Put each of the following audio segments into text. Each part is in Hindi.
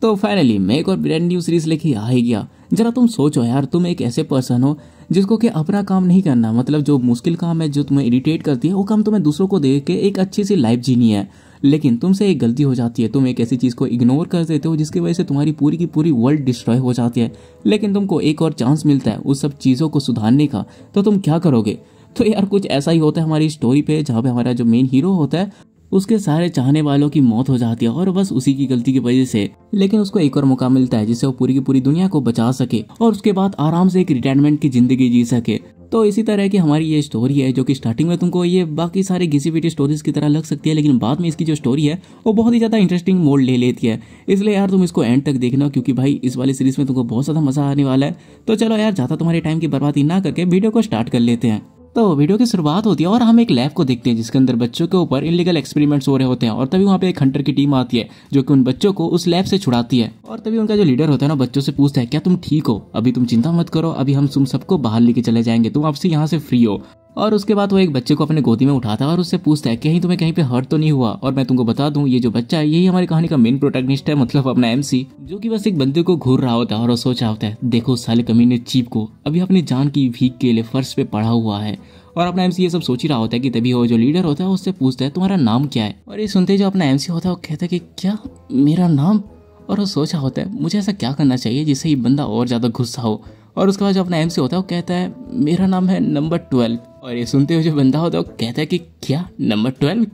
तो फाइनली मैं एक और ब्रांड न्यू सीरीज लेके आ ही गया। जरा तुम सोचो यार, तुम एक ऐसे पर्सन हो जिसको कि अपना काम नहीं करना, मतलब जो मुश्किल काम है जो तुम्हें इरिटेट करती है वो काम तुम्हें दूसरों को दे के एक अच्छी सी लाइफ जीनी है। लेकिन तुमसे एक गलती हो जाती है, तुम एक ऐसी चीज को इग्नोर कर देते हो जिसकी वजह से तुम्हारी पूरी की पूरी वर्ल्ड डिस्ट्रॉय हो जाती है। लेकिन तुमको एक और चांस मिलता है उस सब चीजों को सुधारने का, तो तुम क्या करोगे? तो यार कुछ ऐसा ही होता है हमारी स्टोरी पे, जहाँ पे हमारा जो मेन हीरो होता है उसके सारे चाहने वालों की मौत हो जाती है और बस उसी की गलती की वजह से। लेकिन उसको एक और मौका मिलता है जिससे वो पूरी की पूरी दुनिया को बचा सके और उसके बाद आराम से एक रिटायरमेंट की जिंदगी जी सके। तो इसी तरह की हमारी ये स्टोरी है, जो कि स्टार्टिंग में तुमको ये बाकी सारे घिसी पिटी स्टोरीज की तरह लग सकती है, लेकिन बाद में इसकी जो स्टोरी है वो बहुत ही ज्यादा इंटरेस्टिंग मोड़ ले लेती है। इसलिए यार तुम इसको एंड तक देखना, क्योंकि भाई इस वाली सीरीज में तुमको बहुत ज्यादा मजा आने वाला है। तो चलो यार, ज्यादा तुम्हारे टाइम की बर्बादी ना करके वीडियो को स्टार्ट कर लेते हैं। तो वीडियो की शुरुआत होती है और हम एक लैब को देखते हैं जिसके अंदर बच्चों के ऊपर इलीगल एक्सपेरिमेंट्स हो रहे होते हैं। और तभी वहाँ पे एक हंटर की टीम आती है जो कि उन बच्चों को उस लैब से छुड़ाती है। और तभी उनका जो लीडर होता है ना, बच्चों से पूछता है क्या तुम ठीक हो? अभी तुम चिंता मत करो, अभी हम तुम सबको बाहर लेके चले जाएंगे, तुम आपसे यहाँ से फ्री हो। और उसके बाद वो एक बच्चे को अपने गोदी में उठाता है और उससे पूछता है कहीं तुम्हें कहीं पे हर्ट तो नहीं हुआ? और मैं तुमको बता दूं, ये जो बच्चा है यही हमारी कहानी का मेन प्रोटैगनिस्ट है, मतलब अपना एमसी, जो कि बस एक बंदे को घूर रहा होता है और वो सोच रहा होता है देखो साले कमीने चीप को अभी अपनी जान की भीख के लिए फर्श पे पड़ा हुआ है। और अपना एमसी ये सब सोच ही रहा होता है कि तभी वो जो लीडर होता है उससे पूछता है तुम्हारा नाम क्या है? और ये सुनते जो अपना एमसी होता है वो कहता है कि क्या मेरा नाम? और वो सोचा होता है मुझे ऐसा क्या करना चाहिए जिससे ये बंदा और ज्यादा गुस्सा हो। और उसके बाद जो अपना एमसी होता है वो कहता है मेरा नाम है नंबर 12। और ये सुनते हुए जो बंदा होता है वो कहता है कि क्या नंबर 12?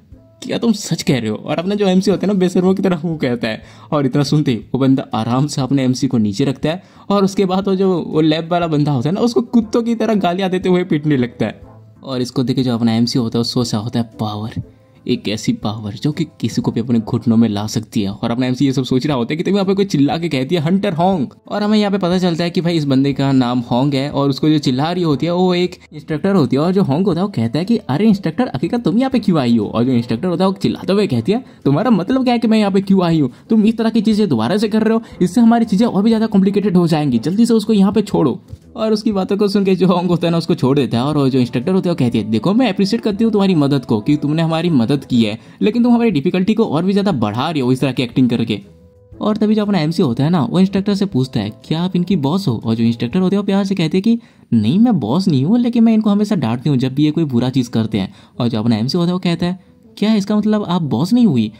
क्या तुम सच कह रहे हो? और अपना जो एमसी होता है ना बेशर्मों की तरह हूँ कहता है। और इतना सुनते ही वो बंदा आराम से अपने एमसी को नीचे रखता है और उसके बाद वो लैब वाला बंदा होता है ना उसको कुत्तों की तरह गालियां देते हुए पीटने लगता है। और इसको देखे जो अपना एमसी होता है वो सोचा होता है पावर, एक ऐसी पावर जो कि किसी को भी अपने घुटनों में ला सकती है। और अपना एमसी ये सब सोच रहा होता है कि तभी यहाँ पे कोई चिल्ला के कहती है हंटर होंग। और हमें यहाँ पे पता चलता है कि भाई इस बंदे का नाम होंग है और उसको जो चिल्ला रही होती है वो एक इंस्ट्रक्टर होती है। और जो होंग होता है वो कहता है कि अरे इंस्ट्रक्टर हकीकत तुम यहाँ पे क्यों आई हो? और जो इंस्ट्रक्टर होता है वो चिल्लाते हुए कहती है तुम्हारा मतलब क्या है कि मैं यहाँ पे क्यों आई हूँ? तुम इस तरह की चीजें दोबारा से कर रहे हो, इससे हमारी चीजें और भी ज्यादा कॉम्प्लिकेटेड हो जाएंगी, जल्दी से उसको यहाँ पे छोड़ो। और उसकी बातों को सुन के जो होंग होता है ना उसको छोड़ देता है। और जो इंस्ट्रक्टर होते हैं वो कहती है देखो मैं अप्रिशिएट करती हूँ तुम्हारी मदद को कि तुमने हमारी मदद की है, लेकिन तुम हमारी डिफिकल्टी को और भी ज्यादा बढ़ा रही हो इस तरह की एक्टिंग करके। और तभी जो अपना एमसी होता है ना वो इंस्ट्रक्टर से पूछता है क्या आप इनकी बॉस हो? और जो इंस्ट्रक्टर होते हैं वो प्यार से कहते हैं कि नहीं मैं बॉस नहीं हूँ, लेकिन मैं इनको हमेशा डांटती हूँ जब भी ये कोई बुरा चीज करते हैं। और जो अपना एमसी होता है वो कहता है क्या इसका मतलब आप बॉस नहीं हुई?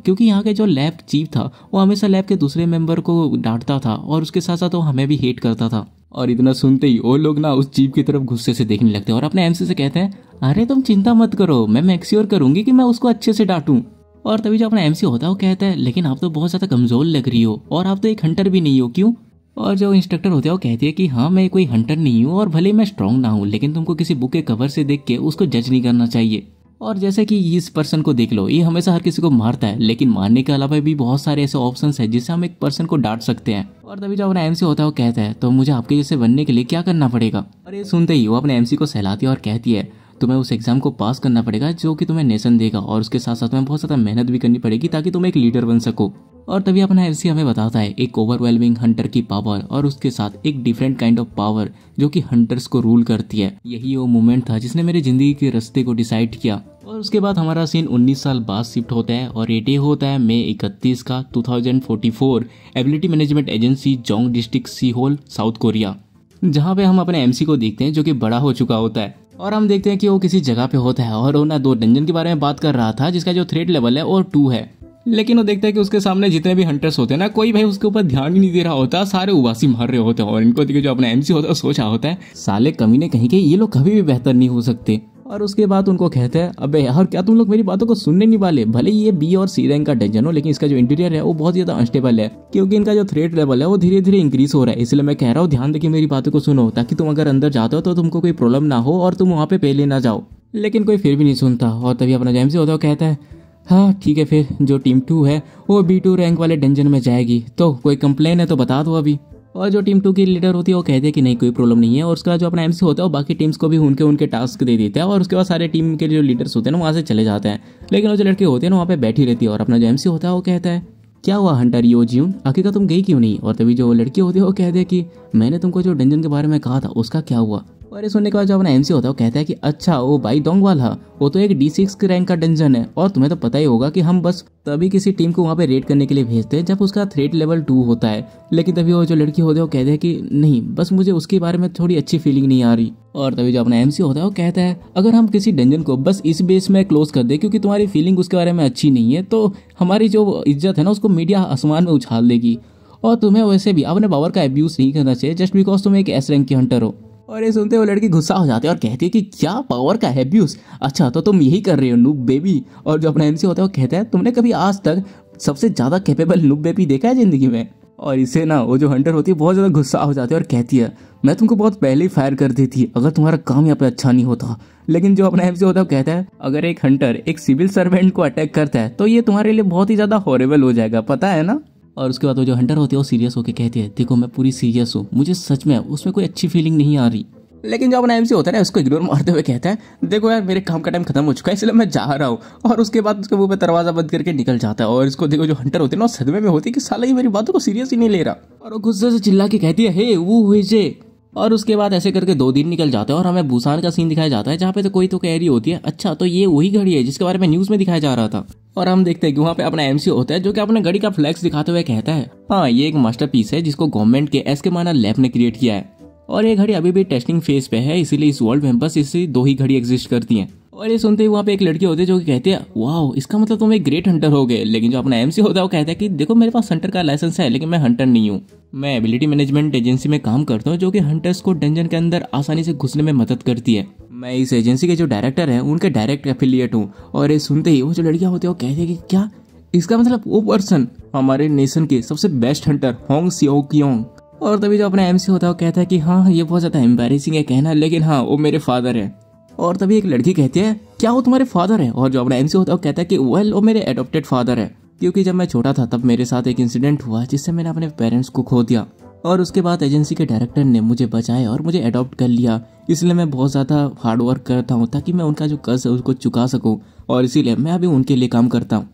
क्योंकि यहाँ के जो लैब चीफ था वो हमेशा लैब के दूसरे मेंबर को डांटता था और उसके साथ साथ वो हमें भी हेट करता था। और इतना सुनते ही वो लोग ना उस चीफ की तरफ गुस्से से देखने लगते हैं और अपने एमसी से कहते हैं अरे तुम चिंता मत करो, मैं मेक श्योर करूंगी कि मैं उसको अच्छे से डांटूं। और तभी जो अपना एमसी होता है वो कहता है लेकिन आप तो बहुत ज्यादा कमजोर लग रही हो और आप तो एक हंटर भी नहीं हो, क्यों? और जो इंस्ट्रक्टर होते हैं वो कहती है कि हाँ मैं कोई हंटर नहीं हूँ और भले मैं स्ट्रांग ना हूँ, लेकिन तुमको किसी बुक के कवर से देख के उसको जज नहीं करना चाहिए। और जैसे कि इस पर्सन को देख लो, ये हमेशा हर किसी को मारता है, लेकिन मारने के अलावा भी बहुत सारे ऐसे ऑप्शंस हैं जिससे हम एक पर्सन को डांट सकते हैं। और तभी जो अपना एमसी होता है वो कहता है तो मुझे आपके जैसे बनने के लिए क्या करना पड़ेगा? और ये सुनते ही वो अपने एमसी को सहलाती है और कहती है तुम्हें उस एग्जाम को पास करना पड़ेगा जो कि तुम्हें नेशन देगा, और उसके साथ साथ तुम्हें बहुत ज्यादा मेहनत भी करनी पड़ेगी ताकि तुम एक लीडर बन सको। और तभी अपना एमसी हमें बताता है एक ओवरवेलमिंग हंटर की पावर और उसके साथ एक डिफरेंट काइंड ऑफ पावर जो कि हंटर्स को रूल करती है। यही वो मोमेंट था जिसने मेरी जिंदगी के रास्ते को डिसाइड किया। और उसके बाद हमारा सीन 19 साल बाद शिफ्ट होता है और ये डे होता है मई 31 का 2044 ability management agency Jong district Seoul South Korea, जहाँ पे हम अपने एमसी को देखते हैं जो कि बड़ा हो चुका होता है। और हम देखते हैं कि वो किसी जगह पे होता है और वो ना 2 डंजन के बारे में बात कर रहा था जिसका जो थ्रेट लेवल है और 2 है। लेकिन वो देखता है कि उसके सामने जितने भी हंटर्स होते हैं ना कोई भाई उसके ऊपर ध्यान ही नहीं दे रहा होता, सारे उबासी मार रहे होते हैं। और इनको देखिए जो अपना एमसी होता है सोचा होता है साले कमीने कहीं के ये लोग कभी भी बेहतर नहीं हो सकते। और उसके बाद उनको कहते हैं अबे यार क्या तुम लोग मेरी बातों को सुनने नहीं वाले? भले ये बी और सी रैंक का डंजन हो, लेकिन इसका जो इंटीरियर है वो बहुत ज्यादा अनस्टेबल है, क्योंकि इनका जो थ्रेट लेवल है वो धीरे धीरे इंक्रीज हो रहा है। इसलिए मैं कह रहा हूँ ध्यान दे के मेरी बातों को सुनो, ताकि तुम अगर अंदर जाते हो तो तुमको कोई प्रॉब्लम ना हो और तुम वहाँ पे पहले ना जाओ। लेकिन कोई फिर भी नहीं सुनता। और तभी अपना जो एमसी होता है वो कहता है हाँ ठीक है, फिर जो टीम 2 है वो B2 रैंक वाले डंजन में जाएगी, तो कोई कंप्लेन है तो बता दो अभी। और जो टीम 2 की लीडर होती है वो कहते हैं कि नहीं कोई प्रॉब्लम नहीं है। और उसका जो अपना एमसी होता है वो बाकी टीम्स को भी उनके टास्क दे देता है और उसके बाद सारे टीम के जो लीडर्स होते हैं ना वहाँ से चले जाते हैं। लेकिन वो जो लड़के होते हैं ना वहाँ पे बैठी रहती है। और अपना जो एमसी होता है वो कहता है क्या हुआ हंटर यो जीवन, आखिरकार तुम गई क्यों नहीं? और तभी जो लड़की होती है वो कहते हैं कि मैंने तुमको जो डंजन के बारे में कहा था उसका क्या हुआ? और ये सुनने के बाद जो अपना एमसी होता है वो कहता है कि अच्छा ओ भाई डोंग वाला, वो तो एक D6 रैंक का डंजन है और तुम्हें तो पता ही होगा कि हम बस तभी किसी टीम को वहाँ पे रेड करने के लिए भेजते हैं जब उसका थ्रेट लेवल 2 होता है। लेकिन तभी वो जो लड़की होते हैं वो कहते हैं कि नहीं, बस मुझे उसके बारे में थोड़ी अच्छी फीलिंग नहीं आ रही। और तभी जो अपना एमसी होता है वो कहता है अगर हम किसी डंजन को बस इस बेस में क्लोज कर दे क्योंकि तुम्हारी फीलिंग उसके बारे में अच्छी नहीं है, तो हमारी जो इज्जत है ना उसको मीडिया आसमान में उछाल देगी। और तुम्हें वैसे भी अपने पावर का अब्यूज नहीं करना चाहिए जस्ट बिकॉज तुम एक S रैंक की हंटर हो। और ये सुनते वो लड़की गुस्सा हो जाती है और कहती है कि क्या पावर का अब्यूज, अच्छा तो तुम यही कर रहे हो नूब बेबी। और जो अपना एमसी होता है वो कहता है तुमने कभी आज तक सबसे ज्यादा कैपेबल नूब बेबी देखा है जिंदगी में। और इसे ना वो जो हंटर होती है बहुत ज्यादा गुस्सा हो जाती है और कहती है मैं तुमको बहुत पहले ही फायर कर दी थी अगर तुम्हारा काम यहाँ पे अच्छा नहीं होता। लेकिन जो अपना एमसी होता है वो कहता है अगर एक हंटर एक सिविल सर्वेंट को अटैक करता है तो ये तुम्हारे लिए बहुत ही ज्यादा हॉरेबल हो जाएगा, पता है ना। और उसके बाद वो जो हंटर होती है वो सीरियस होकर कहती है देखो मैं पूरी सीरियस हूँ, मुझे सच में उसमें कोई अच्छी फीलिंग नहीं आ रही। लेकिन जो अपना एमसी होता है उसको इग्नोर मारते हुए कहता है देखो यार मेरे काम का टाइम खत्म हो चुका है इसलिए मैं जा रहा हूँ। और उसके बाद उसके मुंह पे दरवाजा बंद करके निकल जाता है। और इसको देखो जो हंटर होते हैं ना सदमे में होती है कि साला ये मेरी बातों को सीरियस ही नहीं ले रहा। और वो गुस्से से चिल्ला के कहती है हे वो हुई जे। और उसके बाद ऐसे करके 2 दिन निकल जाते हैं और हमें बुसान का सीन दिखाया जाता है जहाँ पे तो कोई तो कह रही होती है अच्छा तो ये वही घड़ी है जिसके बारे में न्यूज में दिखाया जा रहा था। और हम देखते हैं कि वहाँ पे अपना एमसी होता है जो कि अपने घड़ी का फ्लैक्स दिखाते हुए कहता है हाँ ये एक मास्टरपीस है जिसको गवर्नमेंट के एस के माना लैब ने क्रिएट किया है और ये घड़ी अभी भी टेस्टिंग फेज पे है, इसीलिए इस वर्ल्ड में बस इससे 2 ही घड़ी एग्जिस्ट करती हैं। और ये सुनते ही वहाँ पे एक लड़की होती है जो कि कहती है वाओ इसका मतलब तुम एक ग्रेट हंटर हो गए। लेकिन जो अपना एमसी होता है वो कहता है कि देखो मेरे पास हंटर का लाइसेंस है लेकिन मैं हंटर नहीं हूँ, मैं एबिलिटी मैनेजमेंट एजेंसी में काम करता हूँ जो कि हंटर्स को डंजन के अंदर आसानी से घुसने में मदद करती है। मैं इस एजेंसी के जो डायरेक्टर है उनके डायरेक्ट एफिलिएट हूँ। और ये सुनते ही वो जो लड़कियां होती है वो कहती है कि क्या इसका मतलब वो पर्सन हमारे नेशन के सबसे बेस्ट हंटर होंग सियो कियोंग। और तभी जो अपना एमसी होता है वो कहता है कि हाँ ये बहुत ज्यादा एम्बैरेसिंग है कहना लेकिन हाँ वो मेरे फादर है। और तभी एक लड़की कहती है क्या वो तुम्हारे फादर है। और जो अपना एमसी होता है वो कहता है कि वेल वो मेरे एडॉप्टेड फादर है क्योंकि जब मैं छोटा था तब मेरे साथ एक इंसिडेंट हुआ जिससे मैंने अपने पेरेंट्स को खो दिया और उसके बाद एजेंसी के डायरेक्टर ने मुझे बचाया और मुझे अडॉप्ट कर लिया, इसलिए मैं बहुत ज़्यादा हार्ड वर्क करता हूँ ताकि मैं उनका जो कर्ज है उसको चुका सकूँ और इसीलिए मैं अभी उनके लिए काम करता हूँ।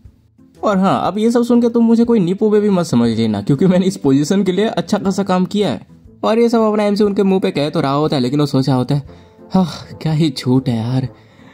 और हाँ अब ये सब सुन के तुम मुझे कोई नीपो बेबी मत समझ लेना क्योंकि मैंने इस पोजीशन के लिए अच्छा खासा काम किया है। और ये सब अपना एमसी उनके मुंह पे कह तो रहा होता है लेकिन वो सोचा होता है हाँ क्या ही झूठ है यार,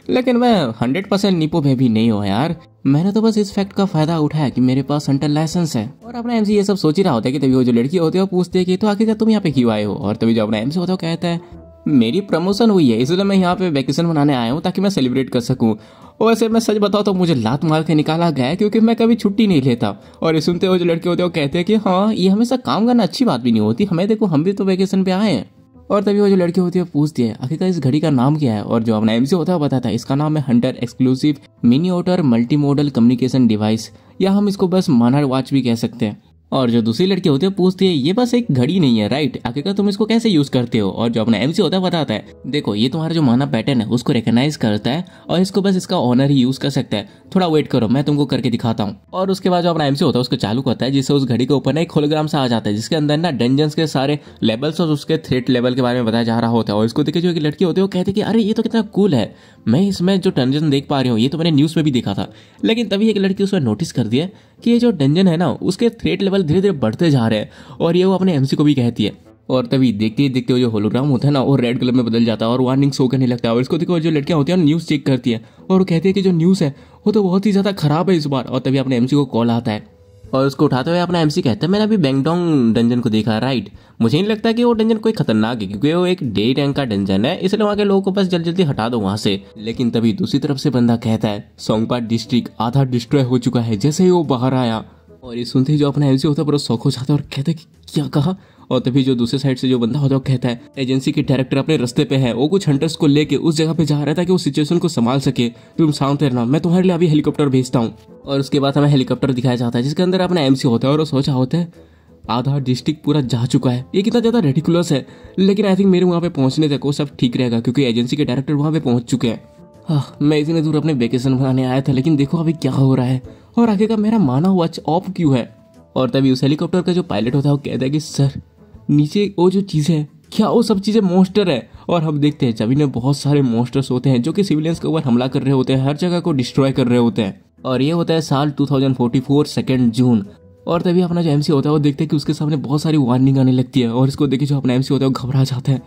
लेकिन मैं 100% नीपो बेबी नहीं हूँ यार, मैंने तो बस इस फैक्ट का फायदा उठाया कि मेरे पास हंटर लाइसेंस है। और अपना एमसी ये सब सोच ही रहा होता है कि तभी वो जो लड़की होती है वो पूछती है कि तो आखिर तुम यहाँ पे क्यों आए हो। और तभी जो अपना एमसी होता है वो कहता है मेरी प्रमोशन हुई है इसलिए मैं यहाँ पे वैकेशन मनाने आया हूँ ताकि मैं सेलिब्रेट कर सकूँ। वैसे मैं सच बताऊँ तो मुझे लात मार के निकाला गया है क्योंकि मैं कभी छुट्टी नहीं लेता। और ये सुनते हुए जो लड़के होते हैं वो कहते हैं कि हाँ ये हमेशा काम करना अच्छी बात भी नहीं होती, हमें देखो हम भी तो वैकेशन पे आए हैं। और तभी वो जो लड़की होती है पूछती है आखिरकार इस घड़ी का नाम क्या है। और जो अपना एमसी होता है बताता है इसका नाम है हंटर एक्सक्लूसिव मिनीओटर मल्टी मोडल कम्युनिकेशन डिवाइस, या हम इसको बस मानर वॉच भी कह सकते हैं। और जो दूसरी लड़की होती है पूछती है ये बस एक घड़ी नहीं है राइट, आखिरकार तुम इसको कैसे यूज करते हो। और जो अपना एमसी होता है बताता है देखो ये तुम्हारा जो माना पैटर्न है उसको रिकॉग्नाइज करता है और इसको बस इसका ऑनर ही यूज कर सकता है, थोड़ा वेट करो मैं तुमको करके दिखाता हूँ। और उसके बाद जो अपना एमसी होता है उसको चालू करता है जिससे उस घड़ी के ऊपर ना एक होलोग्राम सा आ जाता है जिसके अंदर ना डंजन्स के सारे लेवल्स और उसके थ्रेट लेवल के बारे में बताया जा रहा होता है। और इसको देखे जो एक लड़की होती है वो कहती है कि अरे ये तो कितना कूल है, मैं इसमें जो डंजन देख पा रही हूँ ये तो मैंने न्यूज में भी देखा था। लेकिन तभी एक लड़की उसमें नोटिस कर दिया कि ये जो डंजन है ना उसके थ्रेट लेवल धीरे धीरे बढ़ते जा रहे हैं और ये वो अपने एमसी को भी कहती है। और तभी देखते ही देखते जो होलोग्राम होता है ना वो रेड कलर में बदल जाता है और वार्निंग शो करने लगता है। और इसको देखो जो लड़कियां होती है न्यूज चेक करती है और वो कहती है कि जो न्यूज है वो तो बहुत ही ज्यादा खराब है इस बार। और तभी अपने एमसी को कॉल आता है और उसको उठाते हुए अपना एमसी कहता है मैंने अभी बैंगडोंग डंजन को देखा राइट, मुझे नहीं लगता कि वो डंजन कोई खतरनाक है क्योंकि वो एक डे रैंक का डंजन है, इसलिए वहाँ के लोगों को बस जल्दी जल्दी हटा दो वहाँ से। लेकिन तभी दूसरी तरफ से बंदा कहता है सोंगपाट डिस्ट्रिक्ट आधा डिस्ट्रॉय हो चुका है जैसे ही वो बाहर आया। और ये सुनते ही जो अपना एमसी होता है पूरा शौक हो जाता है और कहता है कि क्या कहा। और तभी जो दूसरे साइड से जो बंदा होता है वो कहता है एजेंसी के डायरेक्टर अपने रास्ते पे है, वो कुछ हंटर्स को लेके उस जगह पे जा रहा था कि वो सिचुएशन को संभाल सके, तुम शांत रहना मैं तुम्हारे लिए अभी हेलीकॉप्टर भेजता हूँ। और उसके बाद हमें हेलीकॉप्टर दिखाया जाता है जिसके अंदर अपना एमसी होता है और वो सोचा होता है आधा डिस्ट्रिक्ट पूरा जा चुका है, ये कितना ज्यादा रेडिकुलस है, लेकिन आई थिंक मेरे वहाँ पे पहुंचने तक वो सब ठीक रहेगा क्योंकि एजेंसी के डायरेक्टर वहाँ पे पहुंच चुके हैं। हाँ मैं इतने दूर अपने वेकेशन बनाने आया था लेकिन देखो अभी क्या हो रहा है और आगे का मेरा माना वॉच ऑफ क्यों है। और तभी उस हेलीकॉप्टर का जो पायलट होता है वो कहता है कि सर नीचे वो जो चीजें है क्या वो सब चीजें मॉन्स्टर है। और हम देखते हैं जमीन में बहुत सारे मॉन्स्टर्स होते हैं जो कि सिविलियंस के ऊपर हमला कर रहे होते हैं, हर जगह को डिस्ट्रॉय कर रहे होते हैं। और ये होता है साल 2044 2 जून। और तभी अपना जो एमसी होता है वो देखते हैं कि उसके सामने बहुत सारी वार्निंग आने लगती है और इसको देखे जो अपना एमसी होता है वो घबरा जाता है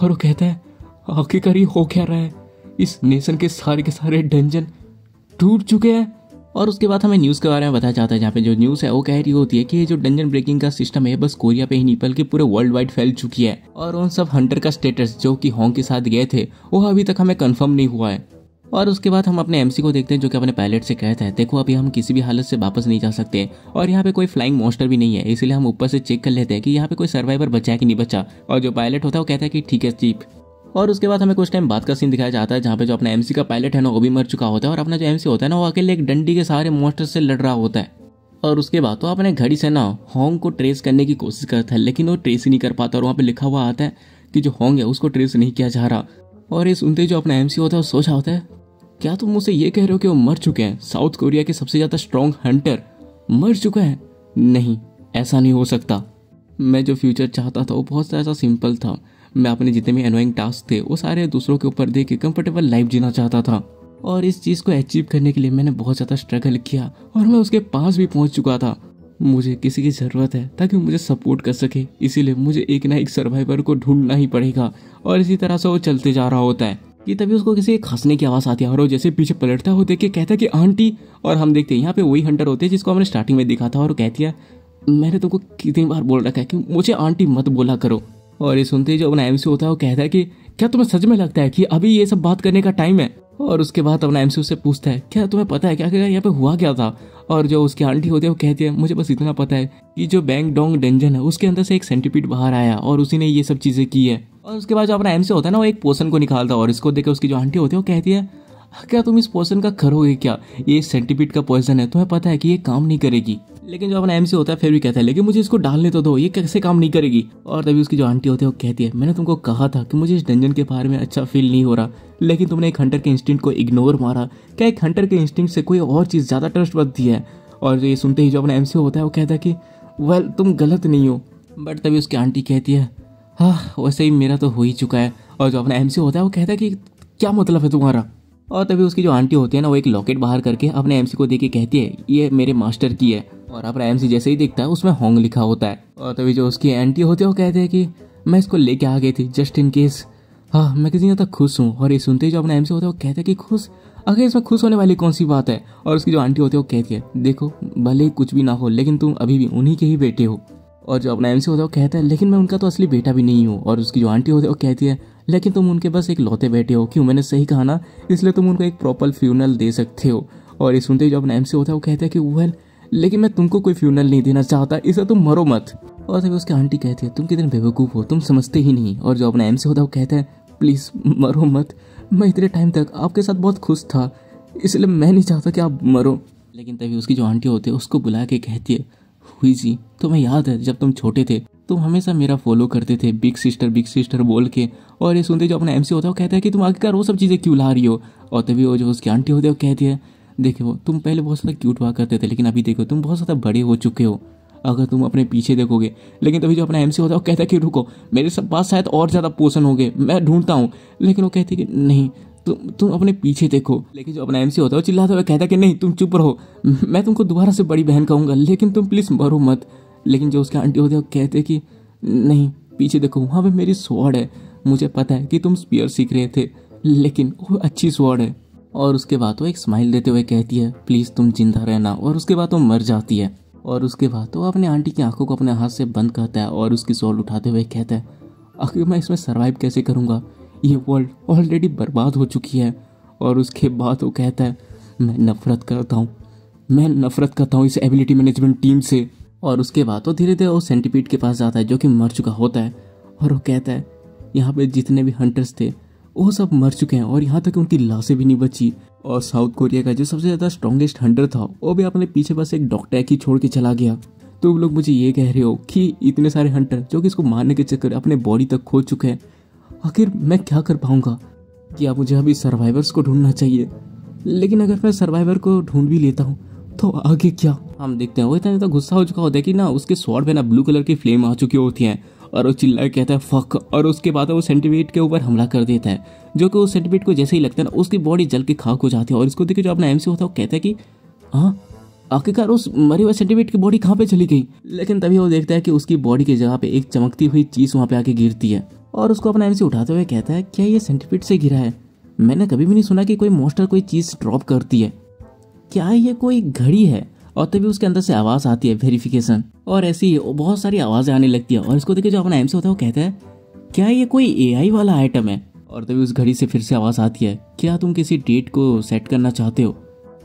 और वो कहता है आखिरकार ये हो क्या रहा है, इस नेशन के सारे डंजन टूट चुके हैं। और उसके बाद हमें न्यूज़ के बारे में बताया जाता है, जहाँ पे जो न्यूज़ है वो कह रही होती है कि ये जो डंजन ब्रेकिंग का सिस्टम है बस कोरिया पे ही नहीं बल्कि पूरे वर्ल्ड वाइड फैल चुकी है। और उन सब हंटर का स्टेटस जो कि होंग के साथ गए थे वो अभी तक हमें कंफर्म नहीं हुआ है। और उसके बाद हम अपने एमसी को देखते हैं जो कि अपने पायलट से कहता है, देखो अभी हम किसी भी हालत से वापस नहीं जा सकते और यहाँ पे कोई फ्लाइंग मॉन्स्टर भी नहीं है, इसलिए हम ऊपर से चेक कर लेते हैं कि यहाँ पे कोई सर्वाइवर बचा है कि नहीं बचा। और जो पायलट होता है वो कहता है कि ठीक है चीफ। और उसके बाद हमें कुछ टाइम बाद का सीन दिखाया जाता है जहाँ पे जो अपना एमसी का पायलट है ना वो भी मर चुका होता है और अपना जो एमसी होता है ना वो अकेले एक डंडी के सहारे मॉन्स्टर से लड़ रहा होता है। और उसके बाद तो अपने घड़ी से ना होंग को ट्रेस करने की कोशिश करता है लेकिन वो ट्रेस ही नहीं कर पाता और वहाँ पे लिखा हुआ आता है कि जो होंग है उसको ट्रेस नहीं किया जा रहा। और ये सुनते जो अपना एमसी होता है वो सोचा होता है, क्या तुम मुझसे ये कह रहे हो कि वो मर चुके हैं? साउथ कोरिया के सबसे ज्यादा स्ट्रॉन्ग हंटर मर चुका है? नहीं, ऐसा नहीं हो सकता। मैं जो फ्यूचर चाहता था वो बहुत ज़्यादा सिंपल था। मैं अपने जितने भी एनोइंग टास्क थे वो सारे दूसरों के ऊपर दे के कंफर्टेबल लाइफ जीना चाहता था और इस चीज़ को अचीव करने के लिए मैंने बहुत ज़्यादा स्ट्रगल किया और मैं उसके पास भी पहुंच चुका था। मुझे किसी की ज़रूरत है ताकि मुझे सपोर्ट कर सके, इसीलिए मुझे एक ना एक सर्वाइवर को ढूंढना ही पड़ेगा। और इसी तरह से वो चलते जा रहा होता है कि तभी उसको किसी एक हंसने की आवाज़ आती है और वो जैसे पीछे पलटता है वो देख के कहता है कि आंटी। और हम देखते हैं यहाँ पे वही हंटर होते हैं जिसको हमने स्टार्टिंग में देखा था और कहती है, मैंने तुमको कितनी बार बोल रखा है कि मुझे आंटी मत बोला करो। और ये सुनते ही जो अपना एमसी होता है वो कहता है कि क्या तुम्हें सच में लगता है कि अभी ये सब बात करने का टाइम है? और उसके बाद अपना एमसी उससे पूछता है, क्या तुम्हें पता है क्या यहाँ पे हुआ क्या था? और जो उसकी आंटी होती है वो कहती है, मुझे बस इतना पता है कि जो बैंग डोंग डंजन है उसके अंदर से एक सेंटीपीड बाहर आया और उसी ने ये सब चीजें की है। और उसके बाद जो अपना एमसी होता है ना वो एक पोर्शन को निकालता है और इसको देकर उसकी जो आंटी होती है वो कहती है, क्या तुम इस पोर्शन का करोगे क्या? ये सेंटीपीड का पोर्शन है, तुम्हें पता है कि ये काम नहीं करेगी। लेकिन जो अपना एमसी होता है फिर भी कहता है, लेकिन मुझे इसको डालने तो दो, ये कैसे काम नहीं करेगी? और तभी उसकी जो आंटी होती है वो कहती है, मैंने तुमको कहा था कि मुझे इस डंजन के बारे में अच्छा फील नहीं हो रहा, लेकिन तुमने एक हंटर के इंस्टिंक्ट को इग्नोर मारा। क्या एक हंटर के इंस्टिंक्ट से कोई और चीज़ ज़्यादा ट्रस्टवर्दी है? और ये सुनते ही जो अपना एमसी होता है वो कहता है कि वेल तुम गलत नहीं हो। बट तभी उसकी आंटी कहती है, हाँ वैसे ही मेरा तो हो ही चुका है। और जो अपना एमसी होता है वो कहता है कि क्या मतलब है तुम्हारा? और तभी उसकी जो आंटी होती है ना वो एक लॉकेट बाहर करके अपने एमसी को देके कहती है, ये मेरे मास्टर की है। और अपना एमसी जैसे ही दिखता है उसमें होंग लिखा होता है। और तभी जो उसकी आंटी होती है वो कहते हैं कि मैं इसको लेके आ गई थी जस्ट इन केस। हाँ मैं किसी हद तक खुश हूँ। और ये सुनते ही जो अपना एमसी होता है वो कहते हैं कि खुश? अगर इसमें खुश होने वाली कौन सी बात है? और उसकी जो आंटी होती है वो कहती है, देखो भले ही कुछ भी ना हो लेकिन तुम अभी भी उन्हीं के ही बेटे हो। और जो अपना एमसी होता है वो कहता है, लेकिन मैं उनका तो असली बेटा भी नहीं हूँ। और उसकी जो आंटी होती है वो कहती है, लेकिन तुम उनके बस एक लौते बेटे हो। क्यों, मैंने सही कहा ना? इसलिए तुम उनको एक प्रॉपर फ्यूनरल दे सकते हो। और ये सुनते ही जो अपना एमसी होता है वो कहता है कि वेल लेकिन मैं तुमको कोई फ्यूनरल नहीं देना चाहता, इसे तुम मरो मत। और तभी उसकी आंटी कहती है, तुम कितने बेवकूफ़ हो, तुम समझते ही नहीं। और जो अपना एमसी होता है वो कहता है, प्लीज़ मरो मत, मैं इतने टाइम तक आपके साथ बहुत खुश था, इसलिए मैं नहीं चाहता कि आप मरो। लेकिन तभी उसकी जो आंटी होती है उसको बुला के कहती है, हुई जी तुम्हें याद है जब तुम छोटे थे तुम हमेशा मेरा फॉलो करते थे बिग सिस्टर बोल के। और ये सुनते जो अपना एमसी होता है वो कहता है कि तुम आखिरकार वो सब चीज़ें क्यों ला रही हो? और तभी वो जो उसकी आंटी होती है वो कहती है, देखो तुम पहले बहुत ज़्यादा क्यूट हुआ करते थे लेकिन अभी देखो तुम बहुत ज़्यादा बड़े हो चुके हो, अगर तुम अपने पीछे देखोगे। लेकिन तभी जो अपना एमसी होता है वो कहता है कि रुको, मेरे सब पास शायद और ज़्यादा पोर्शन होंगे, मैं ढूंढता हूँ। लेकिन वो कहती है कि नहीं, तुम अपने पीछे देखो। लेकिन जो अपना एमसी होता है वो चिल्लाता हुआ कहता है कि नहीं तुम चुप रहो, मैं तुमको दोबारा से बड़ी बहन कहूँगा लेकिन तुम प्लीज़ मरो मत। लेकिन जो उसके आंटी होते हैं वो कहते हैं कि नहीं पीछे देखो, वहाँ पे मेरी स्वॉर्ड है, मुझे पता है कि तुम स्पीयर सीख रहे थे लेकिन वो अच्छी स्वॉर्ड है। और उसके बाद वो एक स्माइल देते हुए कहती है, प्लीज़ तुम जिंदा रहना। और उसके बाद वो मर जाती है। और उसके बाद वो अपने आंटी की आंखों को अपने हाथ से बंद करता है और उसकी स्वॉर्ड उठाते हुए कहता है, आखिर मैं इसमें सर्वाइव कैसे करूँगा, ये वर्ल्ड ऑलरेडी बर्बाद हो चुकी है। और उसके बाद वो कहता है, मैं नफरत करता हूँ इस एबिलिटी मैनेजमेंट टीम से। और उसके बाद वो धीरे धीरे वो सेंटीपीड के पास जाता है जो कि मर चुका होता है और वो कहता है, यहाँ पे जितने भी हंटर्स थे वो सब मर चुके हैं और यहाँ तक उनकी लाशें भी नहीं बची। और साउथ कोरिया का जो सबसे ज़्यादा स्ट्रॉन्गेस्ट हंटर था वो भी अपने पीछे बस एक डॉक्टर की छोड़ के चला गया। तुम लोग मुझे ये कह रहे हो कि इतने सारे हंटर जो कि इसको मारने के चक्कर अपने बॉडी तक खो चुके हैं, आखिर मैं क्या कर पाऊंगा? क्या मुझे अभी सर्वाइवर्स को ढूंढना चाहिए? लेकिन अगर मैं सर्वाइवर को ढूंढ भी लेता हूँ तो आगे क्या? हम देखते हैं वो इतना ज़्यादा गुस्सा हो चुका होता है कि ना उसके स्वॉर्ड पे ना ब्लू कलर की फ्लेम आ चुकी होती हैं और वो चिल्ला कहता है फक। और उसके बाद वो सेंटीपीड के ऊपर हमला कर देता है जो कि उस सेंटीपीड को जैसे ही लगता है ना उसकी बॉडी जल के खाक हो जाती है। और इसको देख के जो अपना एमसी होता है वो कहता है कि हाँ आखिरकार उस मरे हुए सेंटीपीड की बॉडी कहाँ पे चली गई? लेकिन तभी वो देखता है कि उसकी बॉडी की जगह पे एक चमकती हुई चीज़ वहाँ पे आके गिरती है और उसको अपना एमसी उठाते हुए कहता है, क्या ये सेंटीपीड से गिरा है? मैंने कभी भी नहीं सुना कि कोई मॉन्स्टर कोई चीज ड्रॉप करती है। क्या ये कोई घड़ी है? और तभी उसके अंदर से आवाज आती है, वेरिफिकेशन। और ऐसी बहुत सारी आवाजें आने लगती है। और इसको देखे जो अपना एमसी होता है वो कहता है, क्या ये कोई एआई वाला आइटम है? और तभी उस घड़ी से फिर से आवाज आती है, क्या तुम किसी डेट को सेट करना चाहते हो?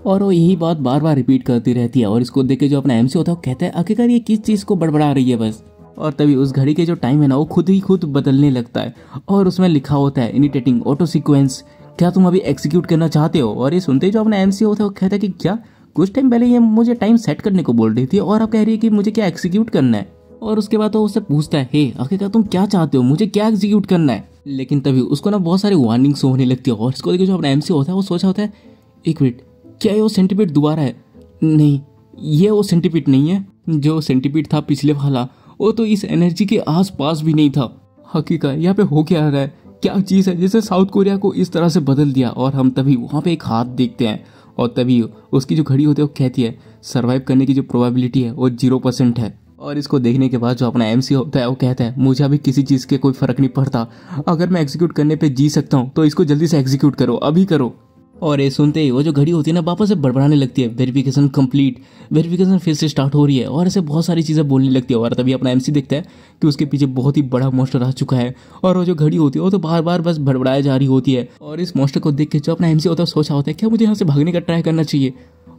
और वो यही बात बार बार रिपीट करती रहती है। और इसको देख के जो अपना एमसी होता है वो कहता है, आखिरकार ये किस चीज को बड़बड़ा रही है बस। और तभी उस घड़ी के जो टाइम है ना वो खुद ही खुद बदलने लगता है। और उसमें लिखा होता है, इनिटेटिंग ऑटो सीक्वेंस, क्या तुम अभी एग्जीक्यूट करना चाहते हो? और ये सुनते ही जो अपना एमसी होता है वो कहता है कि क्या, कुछ टाइम पहले ये मुझे टाइम सेट करने को बोल रही थी और अब कह रही है कि मुझे क्या एग्जीक्यूट करना है। और उसके बाद वो उससे पूछता है, हे आखिरकार तुम क्या चाहते हो, मुझे क्या एग्जीक्यूट करना है? लेकिन तभी उसको ना बहुत सारी वार्निंग्स होने लगती है। और इसको देखिए जो अपना एमसी होता है वो सोचा होता है, एक मिनट, क्या ये वो सेंटीपीड दोबारा है? नहीं, ये वो सेंटीपीड नहीं है। जो सेंटीपीड था पिछले वाला, वो तो इस एनर्जी के आसपास भी नहीं था। हकीकत यहाँ पे हो क्या रहा है? क्या चीज है जिसे साउथ कोरिया को इस तरह से बदल दिया? और हम तभी वहां पे एक हाथ देखते हैं। और तभी उसकी जो घड़ी होती है वो कहती है, सर्वाइव करने की जो प्रोबेबिलिटी है वो 0% है। और इसको देखने के बाद जो अपना एमसी होता है वो कहता है, मुझे अभी किसी चीज के कोई फर्क नहीं पड़ता। अगर मैं एग्जीक्यूट करने पे जी सकता हूँ तो इसको जल्दी से एग्जीक्यूट करो, अभी करो। और ये सुनते ही वो जो घड़ी होती है ना वापस से बड़बड़ाने लगती है, वेरिफिकेशन कंप्लीट, वेरिफिकेशन फिर से स्टार्ट हो रही है। और ऐसे बहुत सारी चीजें बोलने लगती है। और तभी अपना एमसी देखता है कि उसके पीछे बहुत ही बड़ा मॉन्स्टर आ चुका है। और वो जो घड़ी होती है वो तो बार बार बस बड़बड़ाई जा रही होती है। और इस मॉन्स्टर को देख के जो अपना एमसी होता है सोचा होता है, क्या मुझे यहाँ से भागने का ट्राई करना चाहिए?